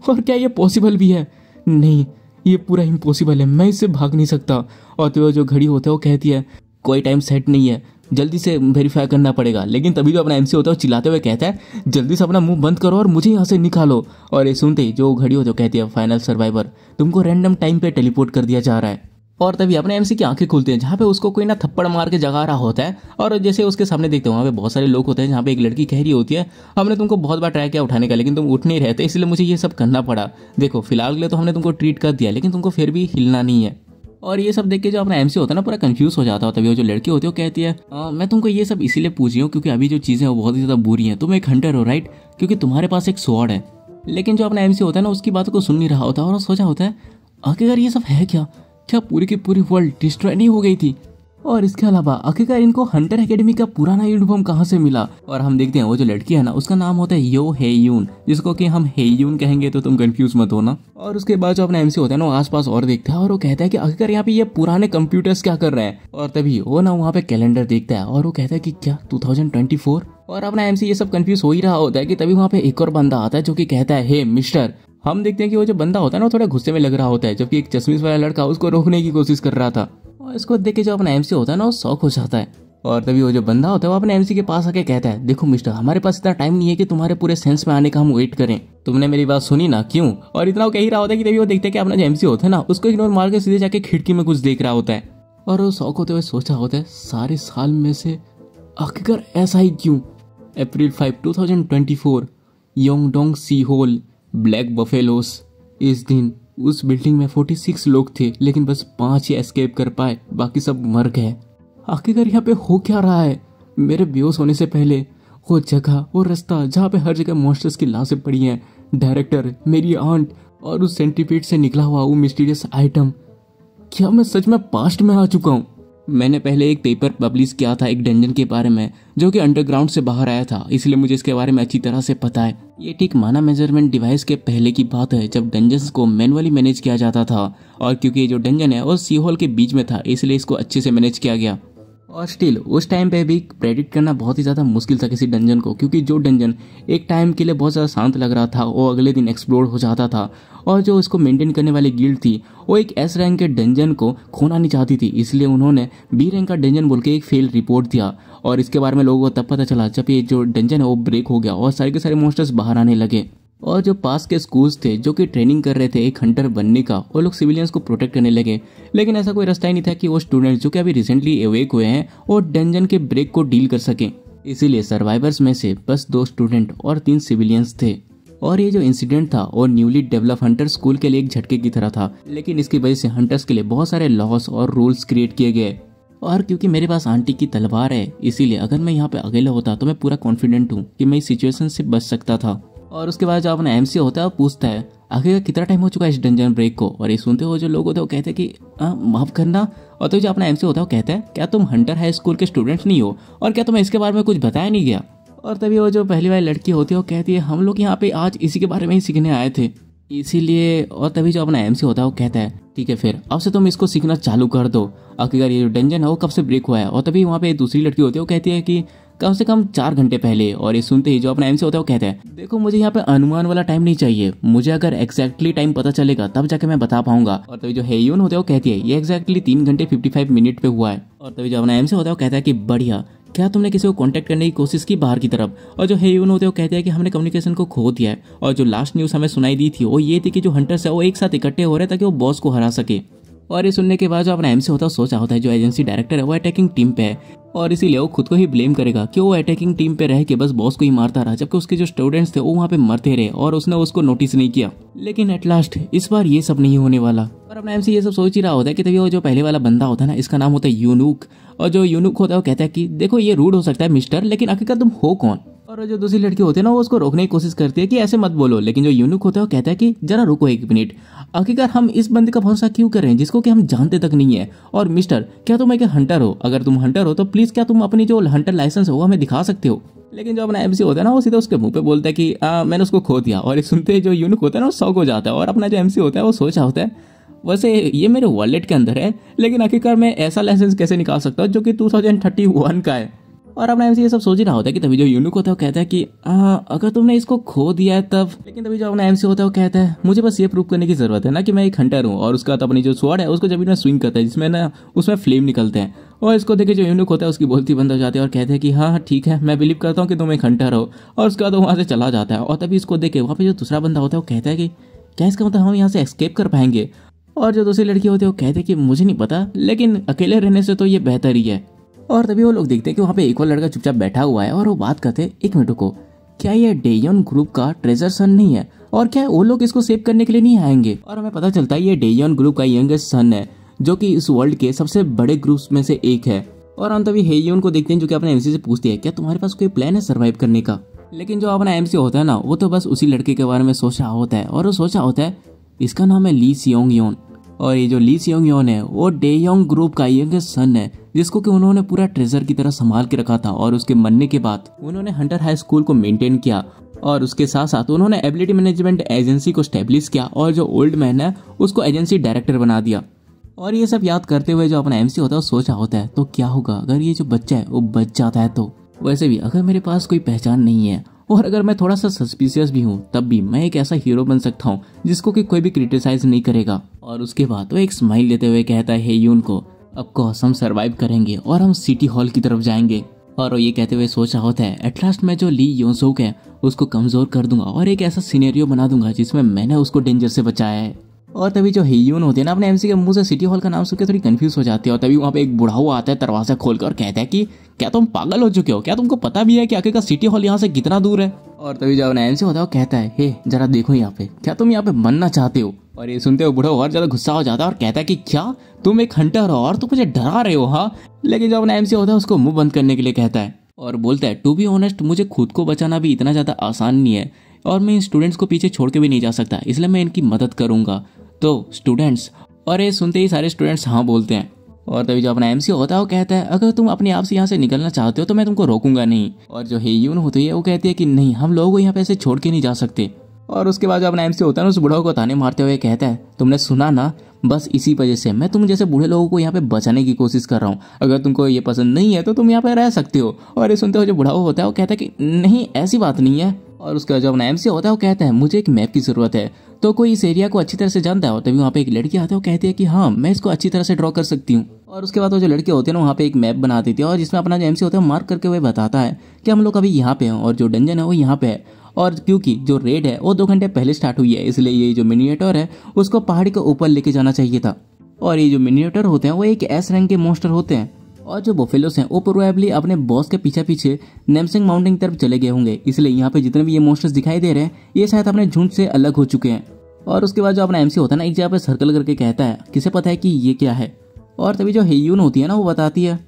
और क्या ये पॉसिबल भी है? नहीं, ये पूरा इम्पॉसिबल है, मैं इससे भाग नहीं सकता। और तो जो घड़ी होता है वो कहती है, कोई टाइम सेट नहीं है, जल्दी से वेरीफाई करना पड़ेगा। लेकिन तभी जो अपना एमसी होता है वो चिल्लाते हुए कहता है, जल्दी से अपना मुंह बंद करो और मुझे यहाँ से निकालो। और ये सुनते ही जो घड़ी होती है वो कहती है, फाइनल सर्वाइवर, तुमको रैंडम टाइम पे टेलीपोर्ट कर दिया जा रहा है। और तभी अपने एमसी की आंखें खुलती हैं, जहाँ पे उसको कोई ना थप्पड़ मार के जगा रहा होता है। और जैसे उसके सामने देखते हैं वहाँ पे बहुत सारे लोग होते हैं, जहाँ पे एक लड़की कह रही होती है, हमने तुमको बहुत बार ट्राई किया उठाने का लेकिन तुम उठ नहीं रहते, इसलिए मुझे ये सब करना पड़ा। देखो फिलहाल के लिए तो हमने तुमको ट्रीट कर दिया, लेकिन तुमको फिर भी हिलना नहीं है। और ये सब देख के जो अपना एमसी होता है ना पूरा कंफ्यूज हो जाता है। तभी वो जो लड़की होती है वो कहती है, मैं तुमको ये सब इसीलिए पूछ रही हूँ क्योंकि अभी जो चीजें वो बहुत ही ज्यादा बुरी हैं। तुम एक हंटर हो राइट, क्योंकि तुम्हारे पास एक स्वॉर्ड है। लेकिन जो अपना एमसी होता है ना उसकी बातों को सुन नहीं रहा होता और सोचा होता है, आखिरकार ये सब है क्या? क्या पूरी की पूरी वर्ल्ड डिस्ट्रॉय नहीं हो गई थी? और इसके अलावा आखिरकार इनको हंटर एकेडमी का पुराना यूनिफॉर्म कहाँ से मिला? और हम देखते हैं वो जो लड़की है ना उसका नाम होता है यो हे यून, जिसको कि हम हे यून कहेंगे तो तुम कंफ्यूज मत होना। और उसके बाद जो अपना एमसी होता है ना वो आसपास और देखता है और वो कहता है कि आखिरकार यहाँ पे ये पुराने कंप्यूटर्स क्या कर रहे हैं। और तभी वो ना वहाँ पे कैलेंडर देखता है और वो कहता है कि क्या 2024? और अपना एमसी ये सब कंफ्यूज हो ही रहा होता है कि तभी वहाँ पे एक और बंदा आता है जो कि कहता है, हे मिस्टर। हम देखते हैं कि वो जो बंदा होता है ना थोड़ा गुस्से में लग रहा होता है, जबकि एक चश्मिश वाला लड़का उसको रोकने की कोशिश कर रहा था। और इसको देख के जो अपना एमसी होता है ना वो शौक हो जाता है। और तभी वो जो बंदा होता है वो अपने एमसी के पास आके कहता है, देखो मिस्टर, हमारे पास इतना टाइम नहीं है कि तुम्हारे पूरे सेंस में आने का हम वेट करें। तुमने मेरी बात सुनी ना, क्यों? और इतना वो कह ही रहा होता है कि तभी वो देखते हैं कि अपना जो एमसी होता है ना उसको इग्नोर मार के सीधे जाके खिड़की में कुछ देख रहा होता है। और वो शौक होते हुए सोचा होता है, सारे साल में से आखिरकार ऐसा ही क्यों? अप्रैल 5, 2024, योंगडोंग सी होल, ब्लैक बफेलोस। इस दिन उस बिल्डिंग में 46 लोग थे, लेकिन बस 5 ही एस्केप कर पाए, बाकी सब मर गए। आखिरकार यहाँ पे हो क्या रहा है? मेरे बेहोश होने से पहले वो जगह, वो रास्ता जहाँ पे हर जगह मॉन्स्टर्स की लाशें पड़ी हैं, डायरेक्टर, मेरी आंट और उस सेंटीपीड से निकला हुआ वो मिस्टीरियस आइटम, क्या मैं सच में पास्ट में आ चुका हूँ? मैंने पहले एक पेपर पब्लिश किया था एक डंजन के बारे में जो कि अंडरग्राउंड से बाहर आया था, इसलिए मुझे इसके बारे में अच्छी तरह से पता है। ये ठीक माना मेजरमेंट डिवाइस के पहले की बात है जब डंजन्स को मैनुअली मैनेज किया जाता था। और क्योंकि ये जो डंजन है वो सी होल के बीच में था, इसलिए इसको अच्छे से मैनेज किया गया। और स्टिल उस टाइम पे भी प्रेडिक्ट करना बहुत ही ज़्यादा मुश्किल था किसी डंजन को, क्योंकि जो डंजन एक टाइम के लिए बहुत ज़्यादा शांत लग रहा था वो अगले दिन एक्सप्लोर हो जाता था। और जो इसको मेंटेन करने वाली गिल्ड थी वो एक एस रैंक के डंजन को खोना नहीं चाहती थी, इसलिए उन्होंने बी रैंक का डंजन बोल के एक फेल रिपोर्ट दिया। और इसके बारे में लोगों को तब पता चला जब ये जो डंजन है वो ब्रेक हो गया और सारे के सारे मॉन्स्टर्स बाहर आने लगे। और जो पास के स्कूल्स थे जो कि ट्रेनिंग कर रहे थे एक हंटर बनने का, वो लोग सिविलियंस को प्रोटेक्ट करने लगे। लेकिन ऐसा कोई रास्ता ही नहीं था कि वो स्टूडेंट्स जो कि अभी रिसेंटली अवेक हुए हैं वो डंजन के ब्रेक को डील कर सकें। इसीलिए सर्वाइवर्स में से बस 2 स्टूडेंट और 3 सिविलियंस थे। और ये जो इंसिडेंट था वो न्यूली डेवलप हंटर स्कूल के लिए एक झटके की तरह था, लेकिन इसकी वजह से हंटर्स के लिए बहुत सारे लॉस और रूल्स क्रिएट किए गए। और क्योंकि मेरे पास आंटी की तलवार है, इसीलिए अगर मैं यहाँ पे अकेला होता तो मैं पूरा कॉन्फिडेंट हूँ कि मैं इस सिचुएशन से बच सकता था। और उसके बाद जो अपना एमसी होता है वो पूछता है, आखिर कितना टाइम हो चुका है इस डंजन ब्रेक को। और ये सुनते हो जो लोग होते हैं वो कहते हैं कि माफ़ करना। और तो जो अपना एमसी होता है वो कहता है क्या तुम हंटर हाई स्कूल के स्टूडेंट्स नहीं हो, और क्या तुम्हें इसके बारे में कुछ बताया नहीं गया। और तभी वो जो पहली वाली लड़की होती है वो कहती है हम लोग यहाँ पे आज इसी के बारे में ही सीखने आए थे इसीलिए। और तभी जो अपना एमसी होता है वो कहता है ठीक है फिर अब से तुम इसको सीखना चालू कर दो, आखिरकार ये जो डंजन है वो कब से ब्रेक हुआ है। और तभी वहाँ पे दूसरी लड़की होती है वो कहती है कि कम से कम 4 घंटे पहले। और ये सुनते ही जो अपना एमसी होता है वो कहता है देखो मुझे यहाँ पे अनुमान वाला टाइम नहीं चाहिए, मुझे अगर एग्जैक्टली टाइम पता चलेगा तब जाके मैं बता पाऊंगा। और तभी जो हेयून होता है वो कहती है ये एग्जैक्टली 3 घंटे 55 मिनट पे हुआ है। और तभी जो अपना एमसी होता है वो कहता है कि बढ़िया, क्या तुमने किसी को कांटेक्ट करने की कोशिश की बाहर की तरफ। और जो हेयून होते हैं वो कहते हैं कि हमने कम्युनिकेशन को खो दिया है। और जो लास्ट न्यूज़ हमें सुनाई दी थी वो ये थी कि जो हंटर्स है वो एक साथ इकट्ठे हो रहे हैं ताकि वो बॉस को हरा सके। और ये सुनने के बाद जो अपना एमसी होता है सोचा होता है जो एजेंसी डायरेक्टर है वो अटैकिंग टीम पे है और इसीलिए वो खुद को ही ब्लेम करेगा कि वो अटैकिंग टीम पे रह के बस बॉस को ही मारता रहा, जबकि उसके जो स्टूडेंट्स थे वो वहाँ पे मरते रहे और उसने उसको नोटिस नहीं किया। लेकिन एट लास्ट इस बार ये सब नहीं होने वाला। और अपना एमसी ये सब सोच ही रहा होता है कि तभी वो जो पहले वाला बंदा होता है ना, इसका नाम होता है यूनुक। और जो यूनुक होता है वो कहता है कि देखो ये रूड हो सकता है मिस्टर, लेकिन आखिरकार तुम हो कौन। और जो दूसरी लड़की होती है ना वो उसको रोकने की कोशिश करती है कि ऐसे मत बोलो, लेकिन जो यूनुक होता है वो कहता है कि जरा रुको 1 मिनट, आखिरकार हम इस बंदे का भरोसा क्यों कर रहे हैं जिसको कि हम जानते तक नहीं है। और मिस्टर क्या तुम एक हंटर हो, अगर तुम हंटर हो तो प्लीज क्या तुम अपनी जो हंटर लाइसेंस हो वो हमें दिखा सकते हो। लेकिन जो अपना एमसी होता है ना वो सीधा उसके मुंह पे बोलता है कि मैंने उसको खो दिया। और सुनते जो यूनुक होता है ना वो शॉक हो जाता है। और अपना जो एमसी होता है वो सोचा होता है वैसे ये मेरे वॉलेट के अंदर है, लेकिन आखिरकार मैं ऐसा लाइसेंस कैसे निकाल सकता हूँ जो कि 2031 का है। और अपना एमसी ये सब सोच ही रहा होता है कि तभी जो यूनुक होता है वो कहता है कि अगर तुमने इसको खो दिया है तब। लेकिन तभी जो अपना एमसी होता है वो कहता है मुझे बस ये प्रूव करने की जरूरत है ना कि मैं एक हंटर हूँ। और उसका तो अपनी जो स्वॉर्ड है उसको जमीन में स्विंग करता है जिसमें ना उसमें फ्लेम निकलते हैं। और इसको देखे जो यूनुक होता है उसकी बोलती बंद हो जाती है और कहते हैं कि हाँ ठीक है मैं बिलीव करता हूँ कि तुम एक हंटर हो। और उसके बाद वहाँ से चला जाता है। और तभी इसको देखे वहाँ पे जो दूसरा बंदा होता है वो कहता है कि क्या इसका मतलब हम यहाँ से एस्केप कर पाएंगे। और जो दूसरी लड़की होती है वो कहते हैं कि मुझे नहीं पता, लेकिन अकेले रहने से तो ये बेहतर ही है। और तभी वो लोग देखते हैं कि वहाँ पे एक और लड़का चुपचाप बैठा हुआ है और वो बात करते हैं 1 मिनट को, क्या ये डेयोन ग्रुप का ट्रेजर सन नहीं है, और क्या वो लोग इसको सेव करने के लिए नहीं आएंगे। और हमें पता चलता है ये डेयोन ग्रुप का यंगेस्ट सन है जो कि इस वर्ल्ड के सबसे बड़े ग्रुप्स में से एक है। और हम तभी हेयोन को देखते हैं जो कि अपने एमसी से पूछती है क्या तुम्हारे पास कोई प्लान है सर्वाइव करने का। लेकिन जो अपना एमसी होता है ना वो तो बस उसी लड़के के बारे में सोचा होता है। और वो सोचा होता है इसका नाम है ली सियोंग योन। और ये जो ली सियोंग योन है वो डेयोंग ग्रुप का यंगेस्ट सन है जिसको कि उन्होंने पूरा ट्रेजर की तरह संभाल के रखा था। और उसके मरने के बाद उन्होंने हंटर हाई स्कूल को मेंटेन किया और उसके साथ साथ उन्होंने एबिलिटी मैनेजमेंट एजेंसी को स्टेब्लिश किया और जो ओल्ड मैन है उसको एजेंसी डायरेक्टर बना दिया। और ये सब याद करते हुए जो अपना एमसी होता है वो सोचा होता है तो क्या होगा अगर ये जो बच्चा है वो बच जाता है। तो वैसे भी अगर मेरे पास कोई पहचान नहीं है और अगर मैं थोड़ा सा सस्पिशियस भी हूँ तब भी मैं एक ऐसा हीरो बन सकता हूँ जिसको कि कोई भी क्रिटिसाइज नहीं करेगा। और उसके बाद वो एक स्माइल लेते हुए कहता है हेयून को ऑफकोर्स हम सर्वाइव करेंगे और हम सिटी हॉल की तरफ जाएंगे। और वो ये कहते हुए सोचा होता है एट लास्ट मैं जो ली योनसोक है उसको कमजोर कर दूंगा और एक ऐसा सिनेरियो बना दूंगा जिसमें मैंने उसको डेंजर से बचाया है। और तभी जो हेयून होती है ना अपने एमसी के मुंह से सिटी हॉल का नाम सुन के थोड़ी कंफ्यूज हो जाती है। और तभी वहाँ पे एक बूढ़ा हुआ आता है दरवाजा खोलकर और कहता है कि क्या तुम पागल हो चुके हो, क्या तुमको पता भी है कि आखिरकार सिटी हॉल यहाँ से कितना दूर है। और तभी जो अपना एमसी होता है वो कहता है हे जरा देखो यहाँ पे, क्या तुम यहाँ पे मरना चाहते हो। और ये सुनते हो बूढ़ा और ज्यादा गुस्सा हो जाता है और कहता है कि क्या तुम एक हंटर हो और तुम मुझे डरा रहे हो। हाँ, लेकिन जो अपना एमसी होता है उसको मुंह बंद करने के लिए कहता है और बोलता है टू बी ऑनेस्ट मुझे खुद को बचाना भी इतना ज्यादा आसान नहीं है और मैं इन स्टूडेंट्स को पीछे छोड़ के भी नहीं जा सकता, इसलिए मैं इनकी मदद करूंगा। तो स्टूडेंट्स। और ये सुनते ही सारे स्टूडेंट्स हाँ बोलते हैं। और तभी जो अपना एमसी होता है वो कहता है अगर तुम अपने आप से यहाँ से निकलना चाहते हो तो मैं तुमको रोकूंगा नहीं। और जो हेयून होती है वो कहती है कि नहीं हम लोगों को यहाँ पे ऐसे छोड़ के नहीं जा सकते। और उसके बाद जो अपना एमसी होता है ना उस बूढ़ा को ताने मारते हुए कहता है तुमने सुना ना, बस इसी वजह से मैं तुम जैसे बूढ़े लोगों को यहाँ पे बचाने की कोशिश कर रहा हूँ, अगर तुमको ये पसंद नहीं है तो तुम यहाँ पे रह सकते हो। और ये सुनते हुए जो बूढ़ा होता है वो कहता है कि नहीं ऐसी बात नहीं है। और उसका जो अपना एमसी होता है वो कहता है मुझे एक मैप की जरूरत है, तो कोई इस एरिया को अच्छी तरह से जानता है। और तभी वहाँ पे एक लड़की आती है वो कहती है कि हाँ मैं इसको अच्छी तरह से ड्रॉ कर सकती हूँ। और उसके बाद वो जो लड़के होते हैं ना वहाँ पे एक मैप बना देती है और जिसमें अपना जो एमसी होता है मार्क करके वो बताता है कि हम लोग अभी यहाँ पे हैं और जो डंजन है वो यहाँ पे है। और क्योंकि जो रेड है वो 2 घंटे पहले स्टार्ट हुई है इसलिए ये जो मिनिएटर है उसको पहाड़ी के ऊपर लेके जाना चाहिए था। और ये जो मिनिएटर होते हैं वो एक एस रैंक के मोस्टर होते हैं। और जो बोफेलोस हैं वो प्रोबेबली अपने बॉस के पीछे पीछे नेमसिंग माउंटेन की तरफ चले गए होंगे, इसलिए यहाँ पे जितने भी ये मोस्टर्स दिखाई दे रहे हैं ये शायद अपने झुंड से अलग हो चुके हैं। और उसके बाद जो अपना एमसी होता है ना एक जगह पे सर्कल करके कहता है किसे पता है कि ये क्या है। और तभी जो हेयून होती है ना वो बताती है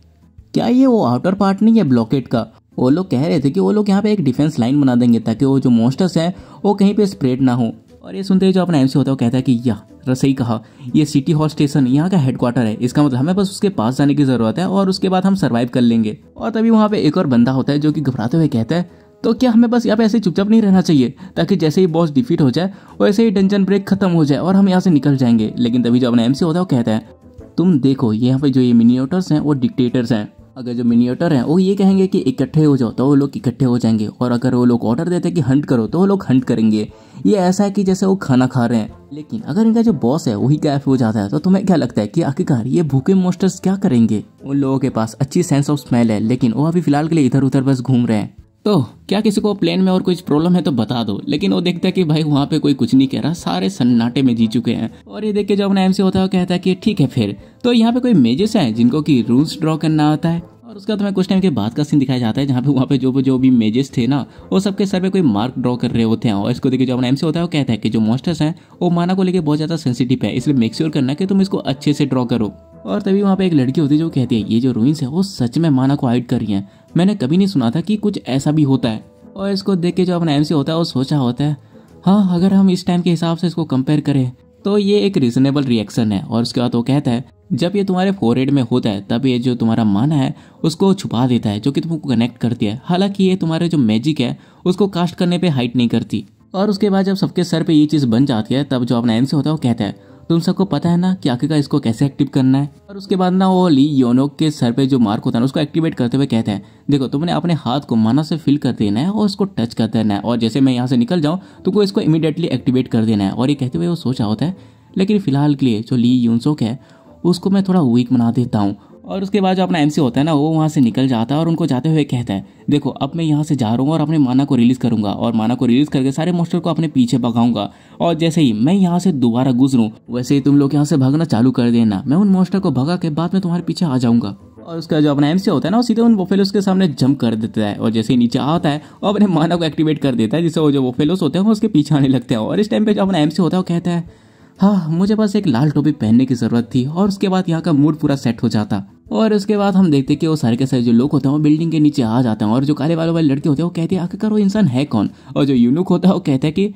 क्या ये वो आउटर पार्ट नहीं है ब्लॉकेट का। वो लोग कह रहे थे कि वो लोग यहाँ पे एक डिफेंस लाइन बना देंगे ताकि वो जो मोस्टर्स हैं वो कहीं पे स्प्रेड ना हो। और ये सुनते ही जो अपना एमसी होता है वो कहता है कि या सही कहा, ये सिटी हॉल स्टेशन यहाँ का हेडक्वार्टर है, इसका मतलब हमें बस उसके पास जाने की जरूरत है और उसके बाद हम सर्वाइव कर लेंगे। और तभी वहाँ पे एक और बंदा होता है जो कि घबराते हुए कहता है तो क्या हमें बस यहाँ पे ऐसे चुपचाप नहीं रहना चाहिए ताकि जैसे ही बॉस डिफीट हो जाए वैसे ही डंजन ब्रेक खत्म हो जाए और हम यहाँ से निकल जाएंगे। लेकिन तभी जो अपना एमसी होता है वो कहता है तुम देखो ये यहाँ पे जो ये मिनिएटर्स हैं वो डिक्टेटर्स हैं, अगर जो मिनिएटर हैं वो ये कहेंगे कि इकट्ठे हो जाओ तो वो लोग इकट्ठे हो जाएंगे, और अगर वो लोग ऑर्डर देते हैं कि हंट करो तो वो लोग हंट करेंगे। ये ऐसा है कि जैसे वो खाना खा रहे हैं। लेकिन अगर इनका जो बॉस है वही गायब हो जाता है तो तुम्हें क्या लगता है कि आखिरकार ये भूखे मॉन्स्टर्स क्या करेंगे? उन लोगों के पास अच्छी सेंस ऑफ स्मेल है लेकिन वो अभी फिलहाल के लिए इधर उधर बस घूम रहे हैं। तो क्या किसी को प्लेन में और कुछ प्रॉब्लम है तो बता दो। लेकिन वो देखता है कि भाई वहाँ पे कोई कुछ नहीं कह रहा, सारे सन्नाटे में जी चुके हैं। और ये देख के जो अपना एमसी होता है वो कहता है कि ठीक है फिर तो यहाँ पे कोई मेजेस हैं जिनको कि रूल्स ड्रॉ करना आता है। और उसका तुम्हें कुछ टाइम के बाद का सीन दिखाया जाता है जहाँ पे वहाँ पे जो भी मेजेस थे ना वो सबके सर पे कोई मार्क ड्रॉ कर रहे होते हैं। और इसको देखे जो अपना एमसी होता है वो कहता है कि जो मॉन्स्टर्स हैं वो माना को लेके बहुत ज्यादा सेंसिटिव है, इसलिए मेक श्योर करना कि तुम इसको अच्छे से ड्रॉ करो। और तभी वहाँ पे एक लड़की होती है जो कहती है ये जो रूइंस है वो सच में माना को हाइड कर रही है, मैंने कभी नहीं सुना था कि कुछ ऐसा भी होता है। और इसको देख के जो अपना एमसी होता है वो सोचा होता है हाँ अगर हम इस टाइम के हिसाब से इसको कंपेयर करें तो ये एक रीजनेबल रिएक्शन है। और उसके बाद वो कहता है जब ये तुम्हारे फोरहेड में होता है तब ये जो तुम्हारा माना है उसको छुपा देता है जो कि तुमको कनेक्ट करती है, हालांकि ये तुम्हारे जो मैजिक है उसको कास्ट करने पे हाइट नहीं करती। और उसके बाद जब सबके सर पे ये चीज बन जाती है तब जो अपना एमसी होता है वो कहता है तुम सबको पता है ना कि आखिरकार इसको कैसे एक्टिव करना है। और उसके बाद ना वो ली योनोक के सर पे जो मार्क होता है उसको एक्टिवेट करते हुए कहते हैं देखो तुमने अपने हाथ को माना से फिल कर देना है और उसको टच कर देना है, और जैसे मैं यहाँ से निकल जाऊँ तुमको इसको इमीडिएटली एक्टिवेट कर देना है। और ये कहते हुए वो सोचा होता है लेकिन फिलहाल के लिए जो ली यूनसोक है उसको मैं थोड़ा वीक बना देता हूँ। और उसके बाद जो अपना एमसी होता है ना वो वहाँ से निकल जाता है और उनको जाते हुए कहता है देखो अब मैं यहाँ से जा रहा हूँ और अपने माना को रिलीज करूंगा और माना को रिलीज करके सारे मॉन्स्टर को अपने पीछे भगाऊंगा, और जैसे ही मैं यहाँ से दोबारा गुजरूं वैसे ही तुम लोग यहाँ से भागना चालू कर देना, मैं उन मॉन्स्टर को भगा के बाद में तुम्हारे पीछे आ जाऊंगा। और उसका जो अपना एमसी होता है ना वो सीधे उन वोफेलोस के सामने जंप कर देता है और जैसे ही नीचे आता है और अपने माना को एक्टिवेट कर देता है जिससे वो जो वोफेलोस होते हैं वो उसके पीछे आने लगते हैं। और इस टाइम पे जो अपना एमसी होता है वो कहता है हाँ मुझे बस एक लाल टोपी पहनने की जरूरत थी, और उसके बाद यहाँ का मूड पूरा सेट हो जाता। और उसके बाद हम देखते हैं कि वो सारे के सारे जो लोग होते हैं वो बिल्डिंग के नीचे आ जाते हैं, और जो काले वालों वाले लड़के होते हैं वो कहते हैं आखिरकार वो इंसान है कौन। और जो यूनुक होता है वो कहता है कि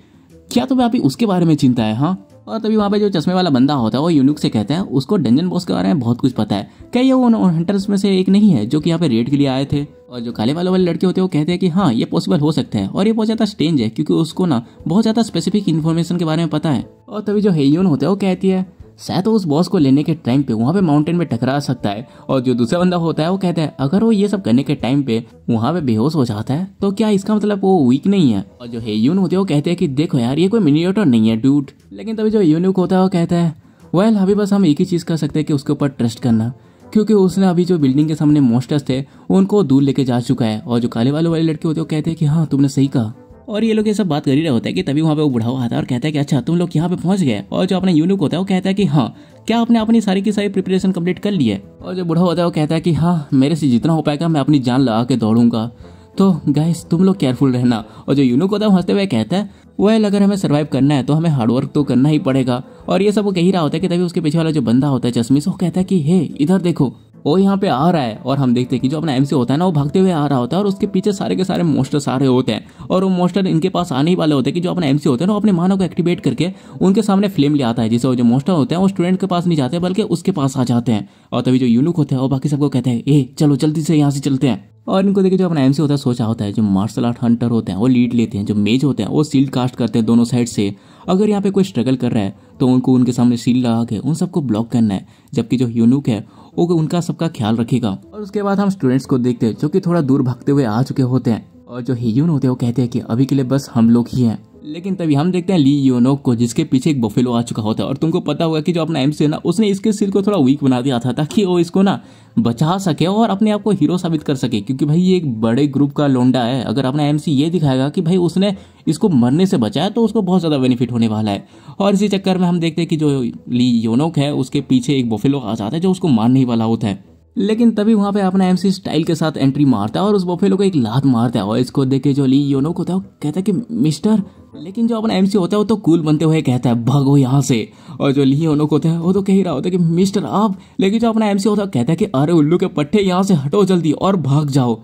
क्या तुम्हें अभी उसके बारे में चिंता है? हाँ। और तभी वहाँ पे जो चश्मे वाला बंदा होता है वो यूनुक से कहता है उसको डंजन बॉस के बारे में बहुत कुछ पता है, क्या ये वो हंटर्स में से एक नहीं है जो कि यहाँ पे रेड के लिए आए थे। और जो काले वाले लड़के होते हैं वो कहते हैं कि हाँ ये पॉसिबल हो सकता है, और ये बहुत ज्यादा स्ट्रेंज है क्योंकि उसको ना बहुत ज्यादा स्पेसिफिक इन्फॉर्मेशन के बारे में पता है। और तभी जो हेयून होता है वो कहती है शायद तो उस बॉस को लेने के टाइम पे वहाँ पे माउंटेन में टकरा सकता है। और जो दूसरा बंदा होता है वो कहता है अगर वो ये सब करने के टाइम पे वहाँ पे बेहोश हो जाता है तो क्या इसका मतलब वो वीक नहीं है। और जो हेयून होते हैं वो कहते हैं कि देखो यार ये कोई मिनिएटर नहीं है डूड। लेकिन तभी जो यूनुक होता है वो कहता है वेल अभी बस हम एक ही चीज कर सकते हैं कि उसके ऊपर ट्रस्ट करना, क्योंकि उसने अभी जो बिल्डिंग के सामने मॉन्स्टर्स थे उनको दूर लेके जा चुका है। और जो काले वाले लड़के होते हैं वो कहते हैं कि हाँ तुमने सही कहा। और ये लोग ये सब बात कर ही रहे होते हैं कि तभी वहाँ पे वो बुढ़ावा आता है और कहता है कि अच्छा तुम लोग यहाँ पे पहुंच गए। और जो अपना यूनुक होता है वो कहता है कि हाँ क्या आपने अपनी सारी की सारी प्रिपरेशन कंप्लीट कर ली है। और जो बुढ़ा होता है वो कहता है कि हाँ मेरे से जितना हो पाएगा मैं अपनी जान लगा के दौड़ूंगा, तो गाइस तुम लोग केयरफुल रहना। और जो यूनुक होता है हंसते हुए कहता है वेल अगर हमें सर्वाइव करना है तो हमें हार्डवर्क तो करना ही पड़ेगा। और ये सब वो कह ही रहा होता है कि तभी उसके पीछे वाला जो बंदा होता है चश्मे से वो कहता है कि हे इधर देखो वो यहाँ पे आ रहा है। और हम देखते हैं कि जो अपना एमसी होता है ना वो भागते हुए आ रहा होता है और उसके पीछे सारे के सारे मॉन्स्टर्स आ रहे होते हैं। और वो मॉन्स्टर इनके पास आने ही वाले होते हैं कि जो अपना एमसी होता है ना वो अपने माना को एक्टिवेट करके उनके सामने फ्लेम ले आता है, जिससे वो जो मॉन्स्टर होते हैं वो स्टूडेंट के पास नहीं जाते बल्कि उसके पास आ जाते हैं। और तभी जो यूनुक होते हैं वो बाकी सबको कहते हैं ए चलो जल्दी से यहाँ से चलते हैं। और इनको देखिए जो अपना एमसी होता है सोचा होता है जो मार्शल आर्ट हंटर होते हैं वो लीड लेते हैं, जो मेज होते हैं वो सील्ड कास्ट करते हैं दोनों साइड से। अगर यहाँ पे कोई स्ट्रगल कर रहा है तो उनको उनके सामने सील लगा के उन सबको ब्लॉक करना है, जबकि जो यूनुक है वो उनका सबका ख्याल रखेगा। और उसके बाद हम स्टूडेंट्स को देखते हैं जो कि थोड़ा दूर भागते हुए आ चुके होते हैं। और जो हेयून होते हैं वो कहते हैं कि अभी के लिए बस हम लोग ही हैं। लेकिन तभी हम देखते हैं ली योनोक को जिसके पीछे एक बफेलो आ चुका होता है। और तुमको पता होगा कि जो अपना एमसी है ना उसने इसके सिर को थोड़ा वीक बना दिया था ताकि वो इसको ना बचा सके और अपने आप को हीरो साबित कर सके, क्योंकि भाई ये एक बड़े ग्रुप का लोंडा है। अगर अपना एमसी ये दिखाएगा कि भाई उसने इसको मरने से बचाया तो उसको बहुत ज्यादा बेनिफिट होने वाला है। और इसी चक्कर में हम देखते हैं कि जो ली योनोक है उसके पीछे एक बफेलो आ जाता है जो उसको मारने ही वाला होता है। लेकिन तभी वहां पे अपना एमसी स्टाइल के साथ एंट्री मारता है और उस बफेलो को एक लात मारता है। और इसको देख के जो ली योनोक होता है वो कहता है कि मिस्टर, लेकिन जो अपना एमसी होता है वो तो कूल बनते हुए कहता है भागो यहाँ से। और जो ली योनोक होता है वो तो कह ही रहा होता है कि मिस्टर आप, लेकिन जो अपना एमसी होता है कहता है कि अरे उल्लू के पट्टे यहाँ से हटो जल्दी और भाग जाओ।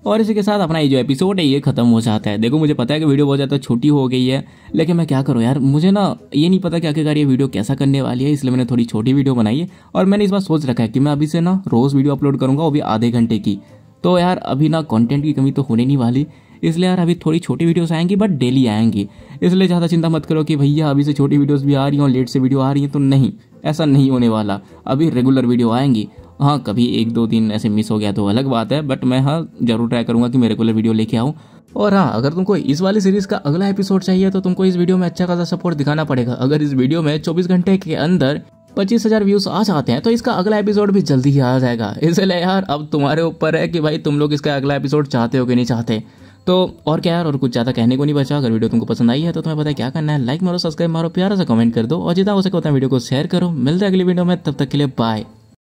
और इसी के साथ अपना ये जो एपिसोड है ये खत्म हो जाता है। देखो मुझे पता है कि वीडियो बहुत ज़्यादा छोटी हो गई है, लेकिन मैं क्या करूँ यार, मुझे ना ये नहीं पता कि आखिरकार ये वीडियो कैसा करने वाली है, इसलिए मैंने थोड़ी छोटी वीडियो बनाई है। और मैंने इस बार सोच रखा है कि मैं अभी से ना रोज़ वीडियो अपलोड करूँगा, वो भी आधे घंटे की। तो यार अभी ना कंटेंट की कमी तो होने नहीं वाली, इसलिए यार अभी थोड़ी छोटी वीडियोस आएंगी, बट डेली आएंगी। इसलिए ज़्यादा चिंता मत करो कि भैया अभी से छोटी वीडियोस भी आ रही हैं और लेट से वीडियो आ रही हैं, तो नहीं, ऐसा नहीं होने वाला। अभी रेगुलर वीडियो आएंगी। हाँ, कभी 1-2 दिन ऐसे मिस हो गया तो अलग बात है, बट मैं हाँ जरूर ट्राई करूँगा कि मैं रेगुलर वीडियो लेके आऊँ। और हाँ, अगर तुमको इस वाली सीरीज़ का अगला एपिसोड चाहिए तो तुमको इस वीडियो में अच्छा खासा सपोर्ट दिखाना पड़ेगा। अगर इस वीडियो में 24 घंटे के अंदर 25,000 व्यूज आ जाते हैं तो इसका अगला एपिसोड भी जल्दी ही आ जाएगा। इसलिए यार अब तुम्हारे ऊपर है कि भाई तुम लोग इसका अगला एपिसोड चाहते हो कि नहीं चाहते। तो और क्या यार, और कुछ ज़्यादा कहने को नहीं बचा। अगर वीडियो तुमको पसंद आई है तो तुम्हें पता है क्या करना है, लाइक मारो, सब्सक्राइब मारो, प्यारा सा कमेंट कर दो और जितना हो सके उतना वीडियो को शेयर करो। मिलते हैं अगली वीडियो में, तब तक के लिए बाय।